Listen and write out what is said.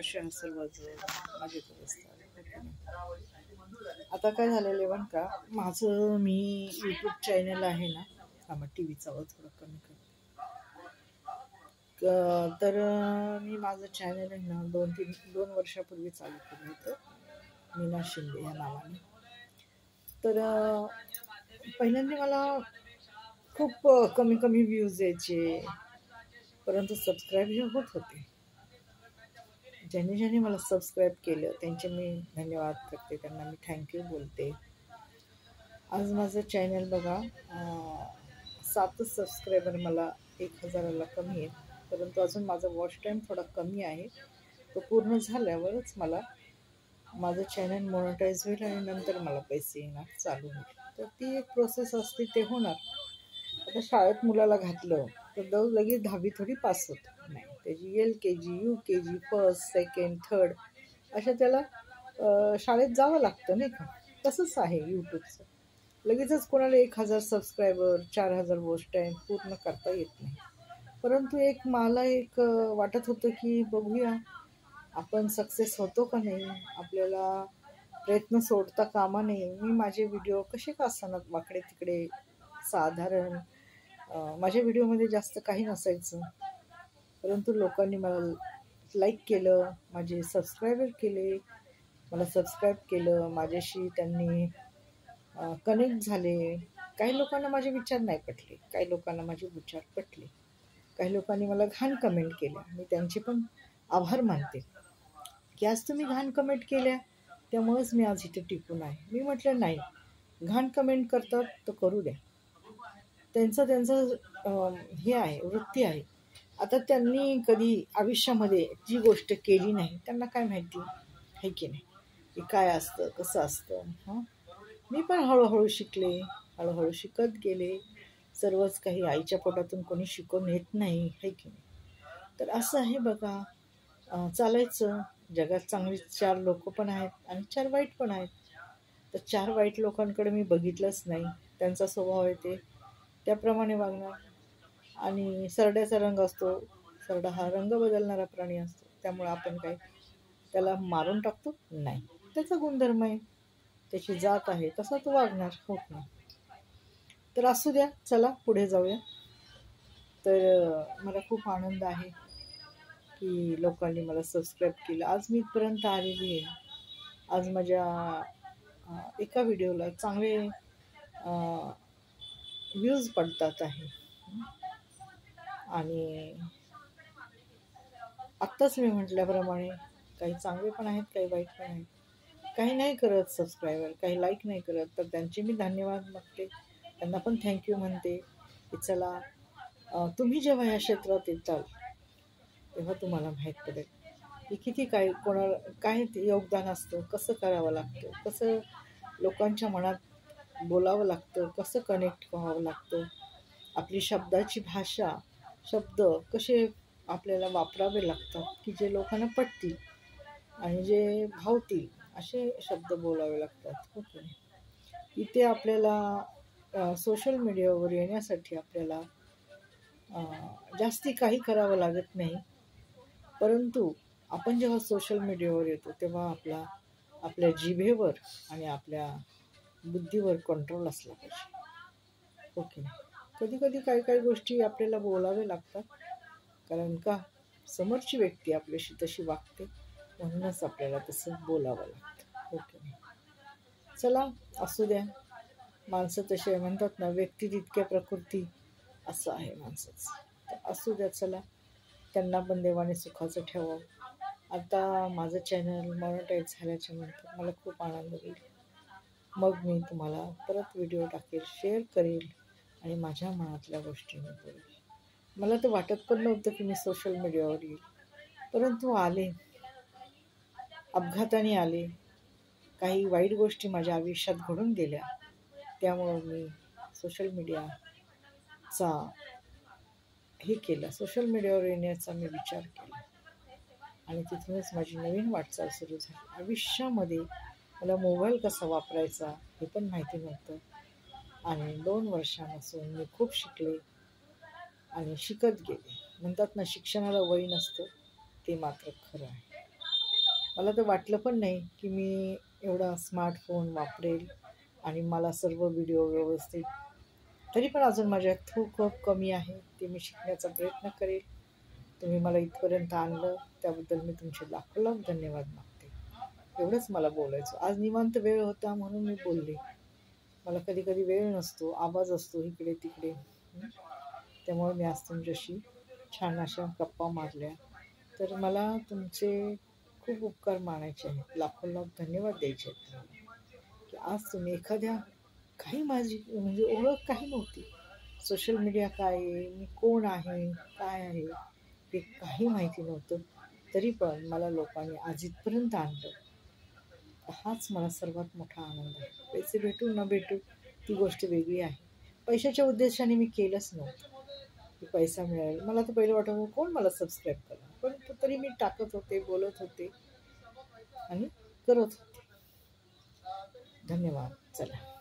असे सर्वजण मजेत असतात. आता काय झालेलं आहे का, माझं मी यूट्यूब चॅनल आहे ना, आम्हाला टी व्हीचा आवाज थोडा कमी कर. तर मी माझं चॅनल आहे ना 2 वर्षापूर्वी चालू केलं होतं, मीना शिंदे या नावाने. तर पहिल्यांदा मला खूप कमी कमी व्ह्यूज यायचे, परंतु सबस्क्राईब हे होत होते. ज्याने मला सबस्क्राईब केलं त्यांचे मी धन्यवाद करते, त्यांना मी थँक्यू बोलते. आज माझं चॅनल बघा 7 सबस्क्रायबर मला 1000ला कमी आहेत, परंतु अजून माझा वॉच टाईम थोडा कमी आहे. तो पूर्ण झाल्यावरच मला माझं चॅनल मॉनिटाईज होईल आणि नंतर मला पैसे येणार, चालू होईल. तर ती एक प्रोसेस असते, ते होणार. आता शाळेत मुलाला घातलं तर लगेच 10वी थोडी पास होत नाही, त्याची LKG UKG first second third अशा त्याला शाळेत जावं लागतं नाही का. तसंच आहे यूट्यूबचं, लगेचच कोणाला 1000 सबस्क्रायबर 4000 वॉच टाईम पूर्ण करता येत नाही. परंतु मला वाटत होतं की बघूया आपण सक्सेस होतो का नाही, आपल्याला प्रयत्न सोडता कामा नये. मी माझे व्हिडिओ कसे का असताना वाकडे तिकडे साधारण माझ्या व्हिडिओमध्ये जास्त काही नसायचं, परंतु लोकांनी मला लाईक केलं, माझे सबस्क्रायबर केले, मला सबस्क्राईब केलं, माझ्याशी त्यांनी कनेक्ट झाले. काही लोकांना माझे विचार नाही पटले, काही लोकांना माझे विचार पटले, काही लोकांनी मला घाण कमेंट केल्या. मी त्यांचे पण आभार मानते की आज तुम्ही घाण कमेंट केल्या, त्यामुळेच मी आज इथे टिकून आहे. मी म्हटलं नाही, घाण कमेंट करतात तर करू द्या, त्यांचं हे आहे, वृत्ती आहे. आता त्यांनी कधी आयुष्यामध्ये जी गोष्ट केली नाही, त्यांना काय माहिती आहे की नाही की काय असतं, कसं असतं. मी पण हळूहळू शिकले, हळूहळू शिकत गेले. सर्वच काही आईच्या पोटातून कोणी शिकवून येत नाही, आहे की नाही. तर असं आहे बघा, चालायचं. जगात चांगली 4 लोक पण आहेत आणि 4 वाईट पण आहेत. तर 4 वाईट लोकांकडे मी बघितलंच नाही, त्यांचा स्वभाव आहे ते त्याप्रमाणे वागणार. आणि सरड्याचा रंग असतो, सरडा हा रंग बदलणारा प्राणी असतो, त्यामुळे आपण काय त्याला मारून टाकतो नाही, त्याचा गुणधर्म आहे, त्याची जात आहे, तसा तो वागणार, होत नाही. तर असू द्या, चला पुढे जाऊया. तर मला खूप आनंद आहे की लोकांनी मला सबस्क्राईब केलं, आज मी इथपर्यंत आलेली आहे. आज माझ्या एका व्हिडिओला चांगले व्ह्यूज पडतात आहे. आणि आत्ताच मी म्हटल्याप्रमाणे काही चांगले पण आहेत, काही वाईट पण आहेत. काही नाही करत सबस्क्रायबर, काही लाईक नाही करत, तर त्यांचे मी धन्यवाद मागते, त्यांना पण थँक्यू म्हणते की चला तुम्ही जेव्हा या क्षेत्रात येताल तेव्हा तुम्हाला माहीत पडेल की किती कोणाला काय योगदान असतं, कसं करावं लागतं, कसं लोकांच्या मनात बोलावं लागतं, कसं कनेक्ट व्हावं लागतं, आपली शब्दाची भाषा, शब्द कसे आपल्याला वापरावे लागतात की जे लोकांना पटतील आणि जे भावतील असे शब्द बोलावे लागतात. ओके, इथे आपल्याला सोशल मीडियावर येण्यासाठी आपल्याला जास्ती काही करावं लागत नाही, परंतु आपण जेव्हा सोशल मीडियावर येतो तेव्हा आपल्या जिभेवर आणि आपल्या बुद्धीवर कंट्रोल असला पाहिजे. ओके, कधी कधी काही गोष्टी आपल्याला बोलावे लागतात, कारण का समोरची व्यक्ती आपल्याशी तशी वागते, म्हणूनच आपल्याला तसं बोलावं लागतं. ओके, चला असू द्या. माणसं तसे म्हणतात ना, व्यक्ती तितक्या प्रकृती, असं आहे माणसाचं. तर असू द्या, चला, त्यांना पण देवाने सुखाचं ठेवावं. आता माझं चॅनल मॉनिटाईज झाल्याच्या नंतर मला खूप आनंद होईल. मग मी तुम्हाला परत व्हिडिओ टाकेल, शेअर करेल आणि माझ्या मनातल्या गोष्टी मी बोलेल. मला तर वाटत पण नव्हतं की मी सोशल मीडियावर येईल, परंतु आले, अपघाताने आले, काही वाईट गोष्टी माझ्या आयुष्यात घडून गेल्या, त्यामुळं मी सोशल मीडियाचा सोशल मीडियावर येण्याचा मी विचार केला आणि तिथूनच माझी नवीन वाटचाल सुरू झाली. आयुष्यामध्ये मला मोबाईल कसा वापरायचा हे पण माहिती नव्हतं आणि 2 वर्षांपासून मी खूप शिकले आणि शिकत गेले. म्हणतात ना, शिक्षणाला वय नसतं, ते मात्र खरं आहे. मला तर वाटलं पण नाही की मी एवढा स्मार्टफोन वापरेल आणि मला सर्व व्हिडिओ व्यवस्थित, तरी पण अजून माझ्यात खूप कमी आहे. ते मी शिकण्याचा प्रयत्न करेल. तुम्ही मला इथपर्यंत आणलं त्याबद्दल मी तुमचे लाखो लाख धन्यवाद मागते. एवढंच मला बोलायचं. आज निवांत वेळ होता म्हणून मी बोलले. मला कधी कधी वेळ नसतो, आवाज असतो इकडे तिकडे. त्यामुळे मी आज तुमच्याशी छान अशा गप्पा मारल्या. तर मला तुमचे खूप उपकार मानायचे आहेत, लाखो लाख धन्यवाद द्यायचे आहेत तुम्हाला, की आज तुम्ही एखाद्या, काही माझी म्हणजे ओळख काही नव्हती. सोशल मीडिया काय आहे, मी कोण आहे, काय आहे, हे काही माहिती नव्हतं. तरी पण मला लोकांनी आज इथपर्यंत आणलं. हाच मला सर्वात मोठा आनंद आहे. पैसे भेटू न भेटू ती गोष्ट वेगळी आहे. पैशाच्या उद्देशाने मी केलंच नव्हतं की पैसा मिळेल. मला तर पहिलं वाटत कोण मला सबस्क्राईब करणार, पण तरी मी टाकत होते, बोलत होते आणि करत होते. धन्यवाद. चला.